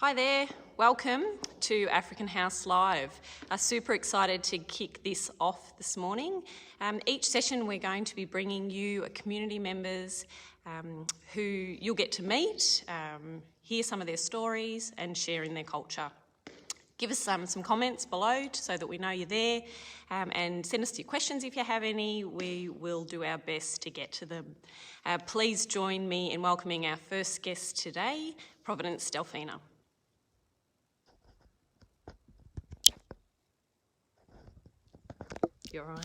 Hi there, welcome to African House Live. Super excited to kick this off this morning. Each session we're going to be bringing you community members who you'll get to meet, hear some of their stories and share in their culture. Give us some comments below so that we know you're there, and send us your questions if you have any. We will do our best to get to them. Please join me in welcoming our first guest today, Providence, Delifina. You're on.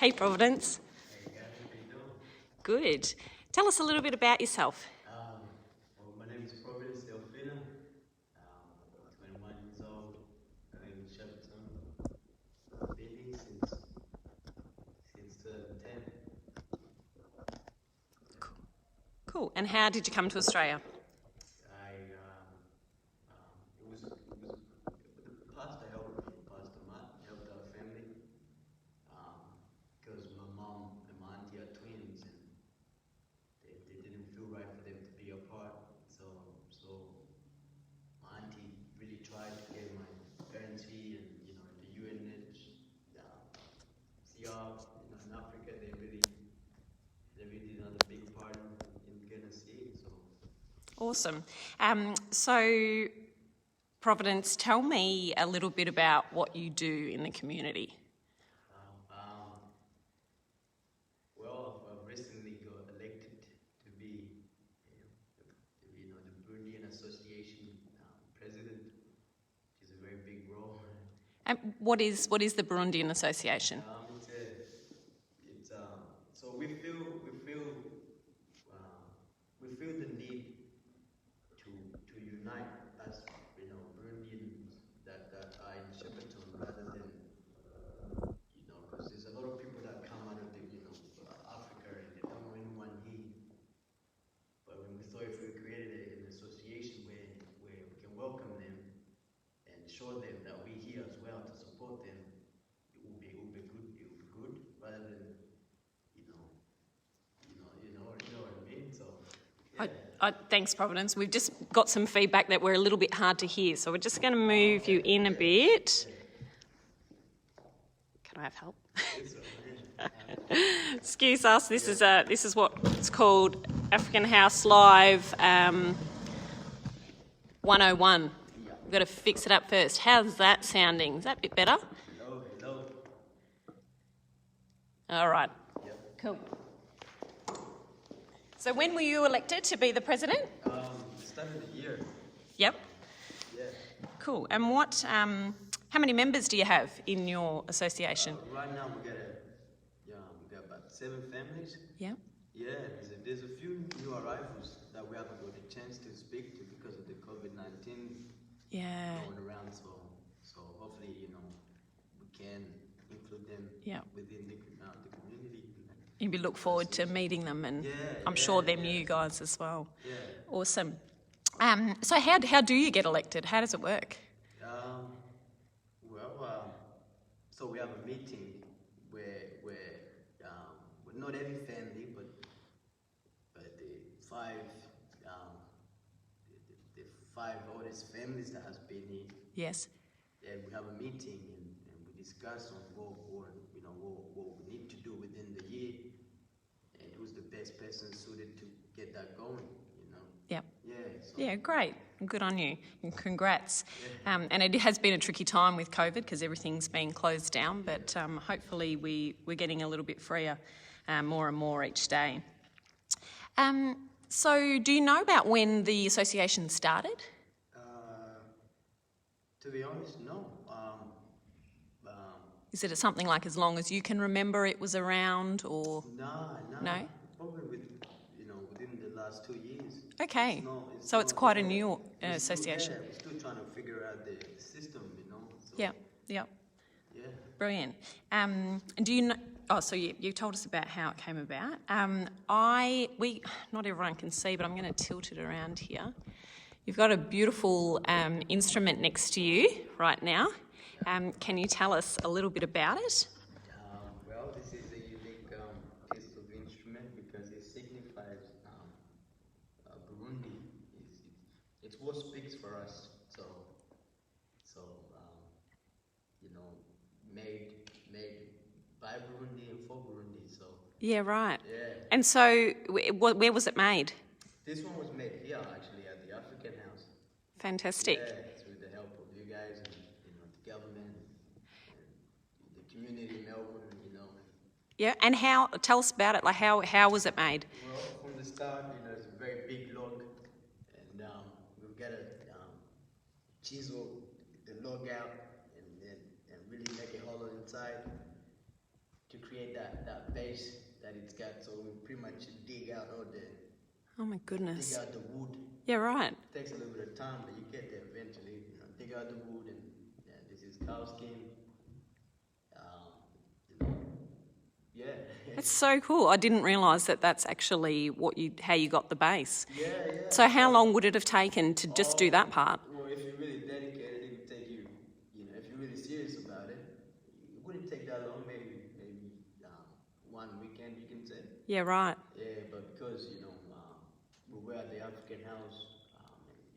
Hey, Providence. Hey guys, how you doing? Good. Tell us a little bit about yourself. Well, my name is Providence Delifina. I'm 21 years old. I live in Shepperton. Been here since 2010. Cool. And how did you come to Australia? It was the pastor helped me, Pastor Matt helped our family. Because my mom and my auntie are twins, and they didn't feel right for them to be apart. So my auntie really tried to get my parents here, and the UNH, CR, in Africa, they really did a big part in getting us here. So Awesome. So, Providence, tell me a little bit about what you do in the community. Well, I've recently got elected to be the Burundian Association president, which is a very big role. And what is the Burundian Association? So we feel the need to unite as Burundians that are in Shepperton, rather than because there's a lot of people that come out of Africa and they don't know anyone here. But when we thought if we created an association where we can welcome them and show them that we're here as well to support them, it would be good. It would be good rather than what I mean. So yeah. Thanks, Providence. We've just got some feedback that we're a little bit hard to hear, so we're just going to move you in a bit. Can I have help? Excuse us. This is what's called African House Live 101. We've got to fix it up first. How's that sounding? Is that a bit better? Hello. All right. Yep. Cool. So when were you elected to be the president? Start of the year. Yep. Yeah. Cool. And what? How many members do you have in your association? Right now we got about 7 families. Yeah. Yeah, there's a few new arrivals that we haven't got a chance to speak to because of the COVID-19 Yeah. going around. So hopefully we can include them within the community. We look forward to meeting them, and I'm sure they're new guys as well. Yeah. Awesome. So how do you get elected? How does it work? So we have a meeting where not every family, but the five oldest families that has been here. Yes. And we have a meeting and we discuss on what we need to do within the year, and who's the best person suited to get that going. Yep. Yeah. So. Yeah, great. Good on you. And congrats. And it has been a tricky time with COVID because everything's been closed down, but hopefully we're getting a little bit freer more and more each day. So do you know about when the association started? To be honest, no. Is it something like as long as you can remember it was around, or? No? Probably within the last 2 years. Okay. So it's quite a new association. We're still trying to figure out the system, So, Yeah. Yeah. Brilliant. Do you know? Oh, so you told us about how it came about. Not everyone can see, but I'm going to tilt it around here. You've got a beautiful instrument next to you right now. Can you tell us a little bit about it? Well, this is a unique piece of instrument because it signifies Burundi. It it's what speaks for us. So you know, made by Burundi and for Burundi. So Yeah, right. yeah, And so where was it made? this one was made here actually at the African House. Fantastic. Yeah, through the help of you guys and the government and the community in Melbourne. Yeah, and tell us about it, like how was it made? Well, from the start, it's a very big log, and we've got to chisel the log out and really make it hollow inside to create that base that it's got. So we pretty much dig out all the Oh my goodness. dig out the wood. Yeah, right. It takes a little bit of time, but you get there eventually. Dig out the wood, and this is cow skin. Yeah. That's so cool. I didn't realise that that's actually how you got the base. Yeah. So how long would it have taken to just do that part? Well, if you're really dedicated, it would take you. If you're really serious about it, it wouldn't take that long. Maybe 1 weekend, you can say. Yeah, right. Yeah, but because we were at the African House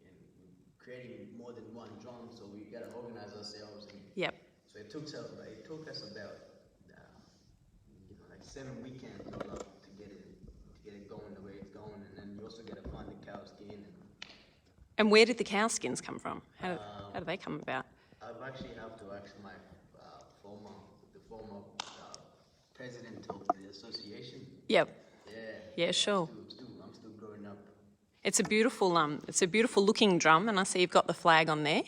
and we're creating more than one drum, so we gotta organize ourselves. Yep. So it took us about like 7 weekends all up to get it going the way it's going, and then you also gotta find the cow skin. And where did the cow skins come from? How do they come about? I've actually have to ask my former president of the association. Yep. Yeah. Yeah, sure. I'm still growing up. It's a beautiful looking drum, and I see you've got the flag on there.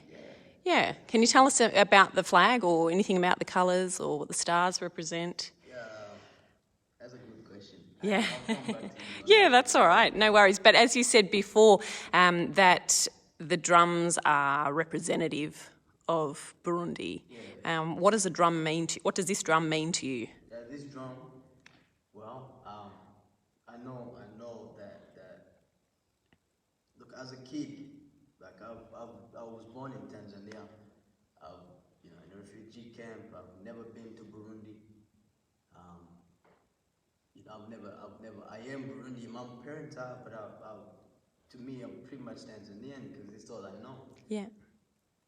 Yeah. Can you tell us about the flag or anything about the colours or what the stars represent? That's a good question. Yeah. I'll come back to you. Yeah, that's all right. No worries. But as you said before, that the drums are representative of Burundi. What does what does this drum mean to you? This drum, well, I know that look, as a kid, like I was born in Tanzania. In a refugee camp. I've never been to Burundi. I am Burundi. My parents are, but to me, I'm pretty much Tanzanian because it's all I know. Yeah.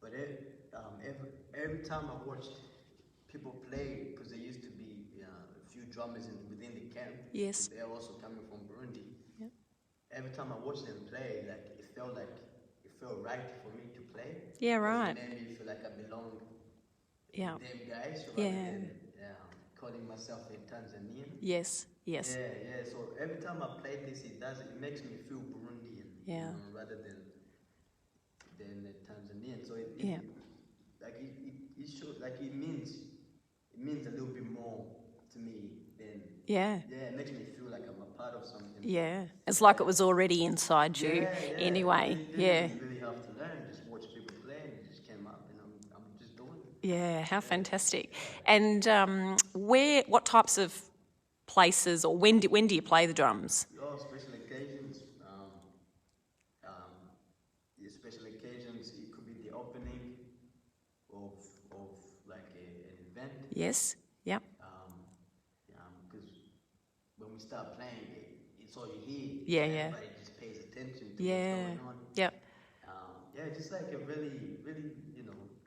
But every time I watched people play, because there used to be a few drummers within the camp. Yes. They're also coming from Burundi. Yep. Every time I watched them play, it felt right for me to play. Yeah, right. It made me feel like I belonged. Yeah. Them guys. Yeah. Than, calling myself a Tanzanian. Yes. Yeah. So every time I play this, it makes me feel Burundian. Yeah. Rather than a Tanzanian. So it shows it means a little bit more to me than. Yeah. Yeah, it makes me feel like I'm a part of something. Yeah. It's like it was already inside you anyway. You didn't really have to learn. Just watch people play, and it just came up, and I'm just doing it. Yeah, how fantastic. And what types of places, or when do you play the drums? Special occasions. Special occasions, it could be the opening of like an event. Yes. Yep. Because when we start playing, it's all you hear. Yeah. Everybody just pays attention to what's going on. Yep. Just like a really, really,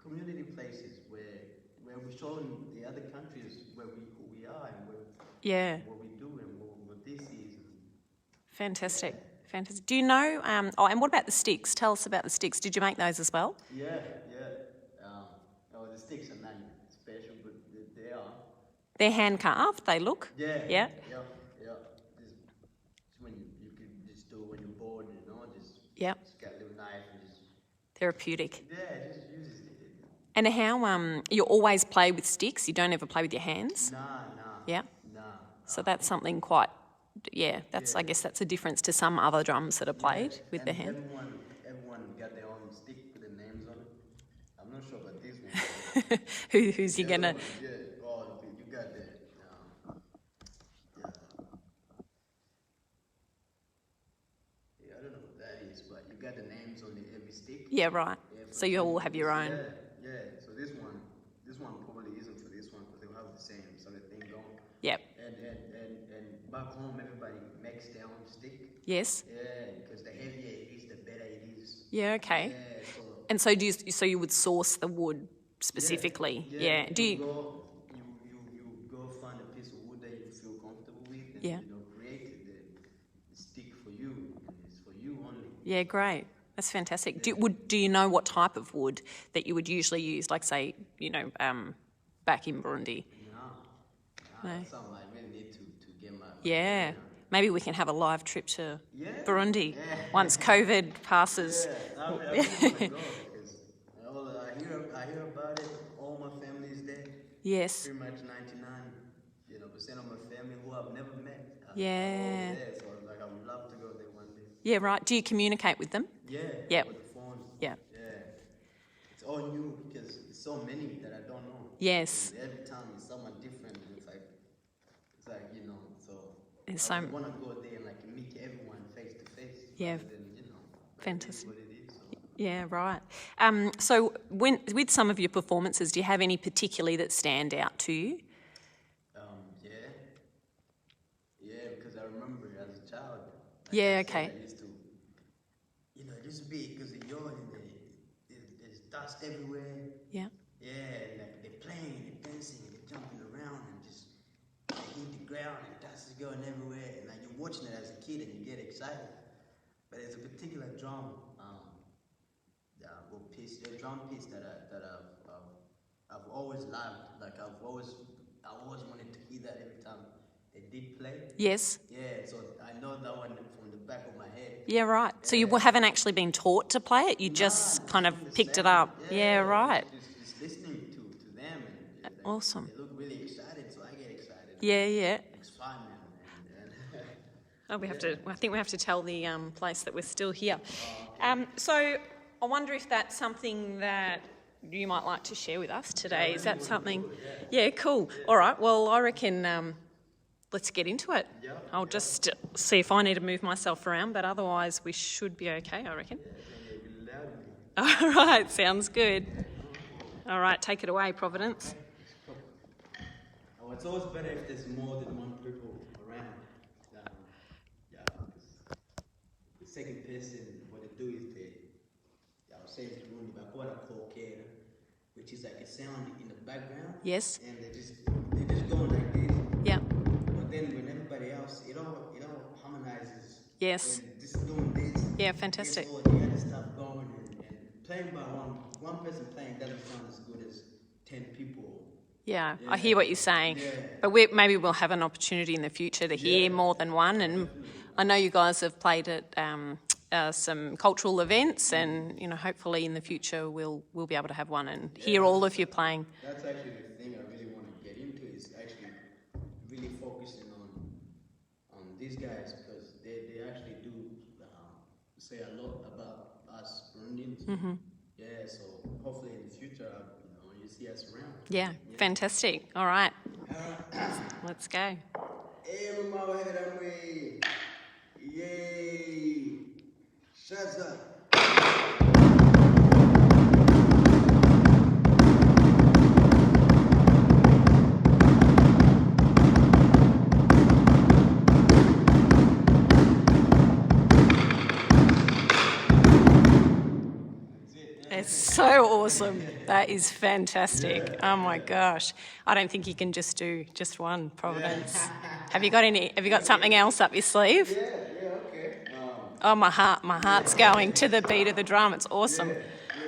community places where we're showing the other countries who we are and what we do and what this is. Fantastic. Fantastic. Do you know? And what about the sticks? Tell us about the sticks. Did you make those as well? Yeah. The sticks are not special, but they are. They're hand carved. They look. Yeah. Yeah. Just when you could just do it when you're bored, Yep. Just get a little knife and just. Therapeutic. Yeah, just use it. And how you always play with sticks? You don't ever play with your hands? Nah. Yeah. Nah. So that's something quite. I guess that's a difference to some other drums that are played with the hand. Everyone got their own stick with their names on it. I'm not sure about this one. Who's you gonna? Yeah. Oh, you got the. I don't know what that is, but you got the names on every stick. Yeah, right. So you all have your own. Yeah. So this one probably isn't for this one because they'll have the same sort of thing going. Yep. And back home, everybody makes their own stick. Yes. Yeah, because the heavier it is, the better it is. Yeah, okay. Yeah, so And so so you would source the wood specifically? Yeah. Do you? you go find a piece of wood that you feel comfortable with, and Yeah. create the stick for you, and it's for you only. Yeah, great. That's fantastic. Do you know what type of wood that you would usually use, like say, back in Burundi? No, No. that's something I really need to get my Yeah. head around. Maybe we can have a live trip to Burundi Yeah. once COVID passes. Yeah, I really want to go because I hear about it. All my family is there. Yes. Pretty much 99% of my family who I've never met are all Yeah. there. So I would love to go there one day. Yeah, right. Do you communicate with them? Yeah. Yep. Over the phone. Yeah. Yeah. It's all new because there's so many that I don't know. Yes. And every time it's someone different. It's like so. It's I so want to go there and meet everyone face to face. Yeah. Rather than, Fantastic. what it is. So. Yeah, right. So with some of your performances, do you have any particularly that stand out to you? Because I remember as a child. Yeah, okay. I used to, it used to be because of yard and there's dust everywhere. Yeah. Yeah, and they're playing, they're dancing, they're jumping around and just they hit the ground and dust is going everywhere. And you're watching it as a kid and you get excited. But there's a particular drum, drum piece that I've always loved. I always wanted to hear that every time they did play. Yes. Yeah, so I know that one from the back of my head. Yeah, right. So you haven't actually been taught to play it? You just kind of picked it up? Yeah, right. Just listening to them. And Awesome. They look really excited, so I get excited. Yeah. It's fun, man. I think we have to tell the place that we're still here. So I wonder if that's something that you might like to share with us today. Is that something? Yeah, cool. All right. Well, I reckon let's get into it. Yeah. I'll just see if I need to move myself around, but otherwise we should be okay, I reckon. All right. Sounds good. All right. Take it away, Providence. It's always better if there's more than one people around. The second person, what they do is I was saying to Rundi, I got a cocaine, which is like a sound in the background. Yes. And they're just going like this. Yeah. But then when everybody else, it all harmonizes. Yes. And just doing this. Yeah, fantastic. Gets all the other stuff going and playing by one person playing doesn't sound as good as 10 people. Yeah, I hear what you're saying, but maybe we'll have an opportunity in the future to hear more than one. And I know you guys have played at some cultural events, and hopefully in the future we'll be able to have one and hear all of you playing. That's actually the thing I really want to get into is actually really focusing on these guys because they actually do say a lot about us Burundians. Mm-hmm. Yeah, so hopefully in the future you see us around. Yeah, fantastic. All right. Let's go. Yay! Shaza! It's so awesome. That is fantastic. Oh my gosh. I don't think you can just do just one, Providence. Have you got something else up your sleeve? Yeah, okay. Oh, my heart's going to the beat of the drum. It's awesome. Yeah,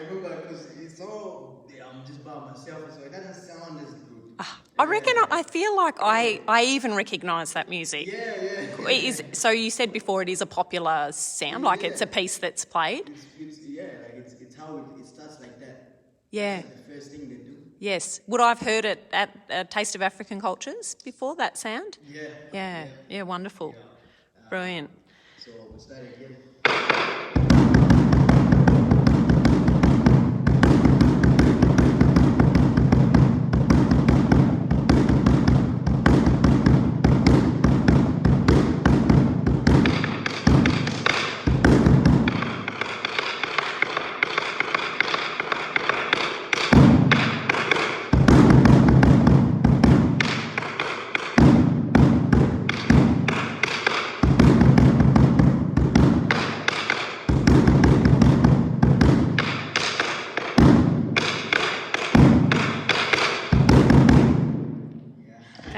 remember, because it's all, I'm just by myself, so it doesn't sound as good. I reckon I feel like I even recognise that music. Yeah. So you said before it is a popular sound, like it's a piece that's played? It's how it starts like that. Yeah. That's like the first thing they do. Yes. Would I've heard it at Taste of African Cultures before, that sound? Yeah, wonderful. Brilliant. So we'll start again.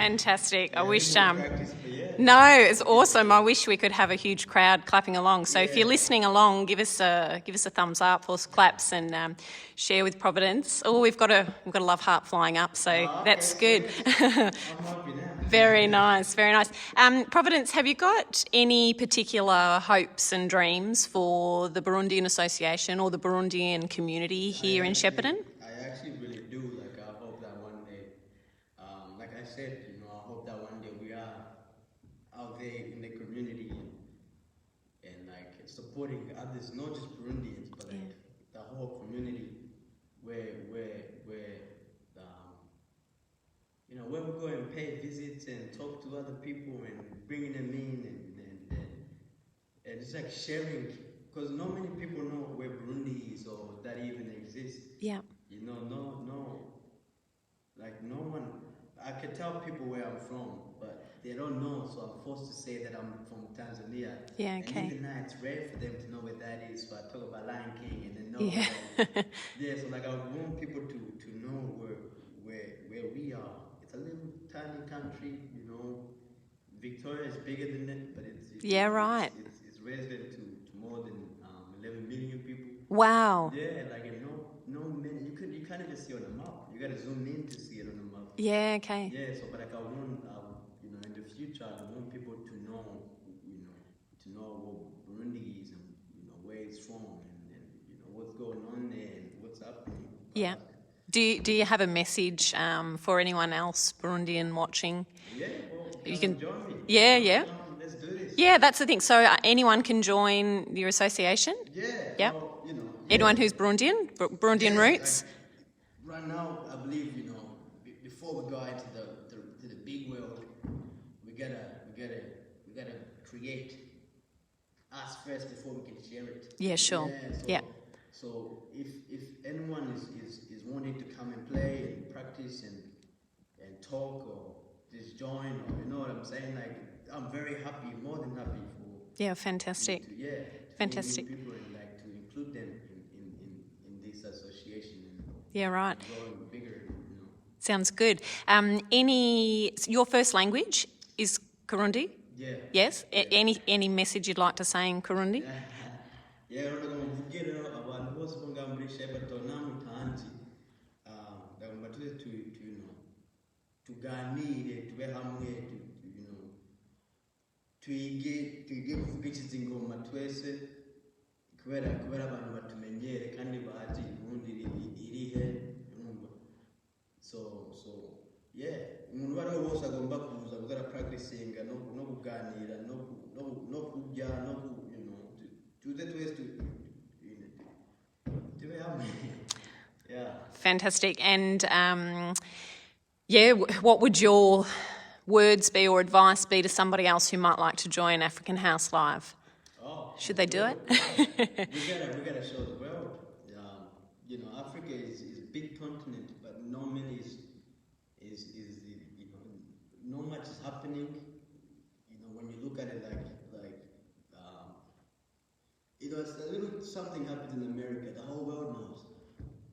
Fantastic. I wish. Practice, but yeah. No, it's awesome. I wish we could have a huge crowd clapping along. So if you're listening along, give us a thumbs up or claps and share with Providence. Oh, we've got a love heart flying up, so that's good. I'm happy now. Very nice, very nice. Providence, have you got any particular hopes and dreams for the Burundian Association or the Burundian community here in Shepparton? I actually really do. Like, I hope that one day, like I said, I hope that one day we are out there in the community and like supporting others, not just Burundians, but like the whole community, where we go and pay visits and talk to other people and bringing them in and it's like sharing, because not many people know where Burundi is or that even exists. Yeah. No one. I can tell people where I'm from, but they don't know, so I'm forced to say that I'm from Tanzania. Yeah, okay. And even now, it's rare for them to know where that is. So I talk about Lion King and then know. Yeah. So like I want people to know where we are. It's a little tiny country, Victoria is bigger than it, but it's right. It's resident to more than 11 million people. Wow. Yeah, like no many. You can't even see on the map. You got to zoom in to see it on the map. Yeah. Okay. Yeah. So, but like I want, in the future, I want people to know, what Burundi is and where it's from and what's going on there and what's happening. Yeah. Do you have a message for anyone else Burundian watching? Yeah. Well, you can join me. Yeah. Let's do this. Yeah, that's the thing. So anyone can join your association? Yeah. Yeah. Well, Anyone who's Burundian roots? Like, right now, I believe before we go into the big world, we gotta create us first before we can share it. Yeah, sure. Yeah. So if anyone is wanting to come and play and practice and talk or just join, or you know what I'm saying, like I'm very happy, more than happy for. Yeah, fantastic. Fantastic. People and like to include them in this association. Yeah, right. Growing bigger. Sounds good. Your first language is Kirundi? Yeah. Yes. Any message you'd like to say in Kirundi? Yeah, abantu bose bo ngaha muri Shepparton namutanzi ndagomba tuze tuganire tube hamwe twige kuvuga ikizingoma twese kubera abantu batumenyere kandi bazi ubundi irihe urumva so yeah umuntu bari wose agomba kuza gukora practicing no kuganira no kujya no tuze twese tube hamwe. Yeah. Fantastic. And what would your words be or advice be to somebody else who might like to join African House Live? Should they do it? we gotta show the world. Africa is a big continent, but not many not much is happening. When you look at it it's a little something happens in America, the whole world knows.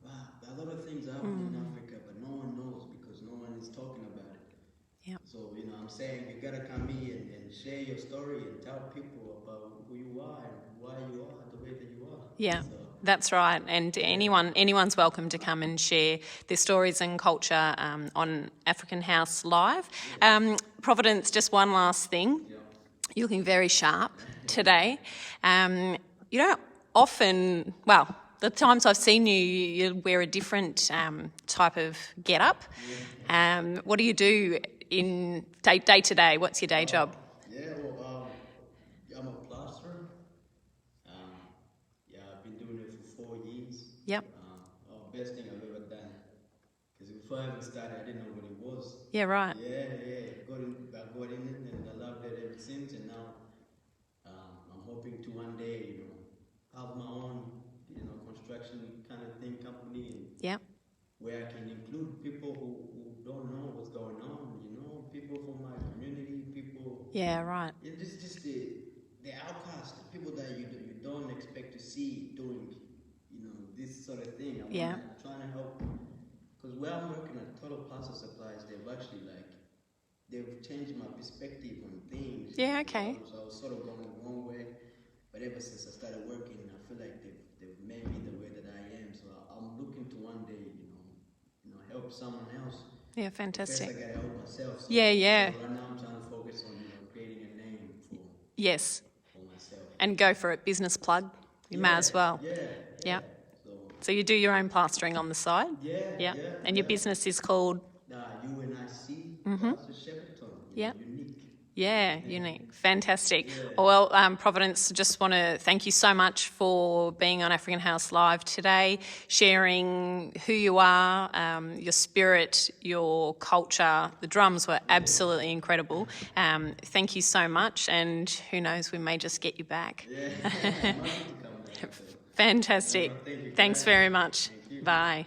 A lot of things happen in Africa, but no one knows because no one is talking about it. Yeah. So, I'm saying you gotta come here and share your story and tell people about who you are and why you are the way that you are. Yeah, that's right. And anyone's welcome to come and share their stories and culture on African House Live. Providence, just one last thing. Yeah. You're looking very sharp today. You don't often, the times I've seen you wear a different type of get-up. Yeah. What do you do in day to day? What's your day job? I'm a plasterer. I've been doing it for 4 years. Yep. Best thing I've ever done. Because before I even started, I didn't know what it was. Yeah, right. Yeah. I got in it and I loved it ever since. And now I'm hoping to one day, have my own, construction kind of thing company. And yeah. Where I can include people who don't know what's going on. People from my community, people. Yeah, right. Just the outcast, the people that you don't expect to see doing, this sort of thing. I'm trying to help, because where I'm working at Total Plaza Supplies, they've actually they've changed my perspective on things. Yeah, okay. So I was sort of going one way, but ever since I started working, I feel like they've made me the way that I am. So I'm looking to one day, help someone else. Yeah, First, fantastic. I gotta help myself. So, Yeah. So right now, I'm trying to focus on creating a name Yes. for myself. And go for it. Business plug. You may as well. Yeah. So you do your own plastering on the side? Yeah. And your business is called? UNIC Plaster Shepperton. Yeah. Unique. Yeah, unique. Fantastic. Well, Providence, just want to thank you so much for being on African House Live today, sharing who you are, your spirit, your culture. The drums were absolutely incredible. Thank you so much, and who knows, we may just get you back. Yeah. Fantastic. Thanks very much. Bye.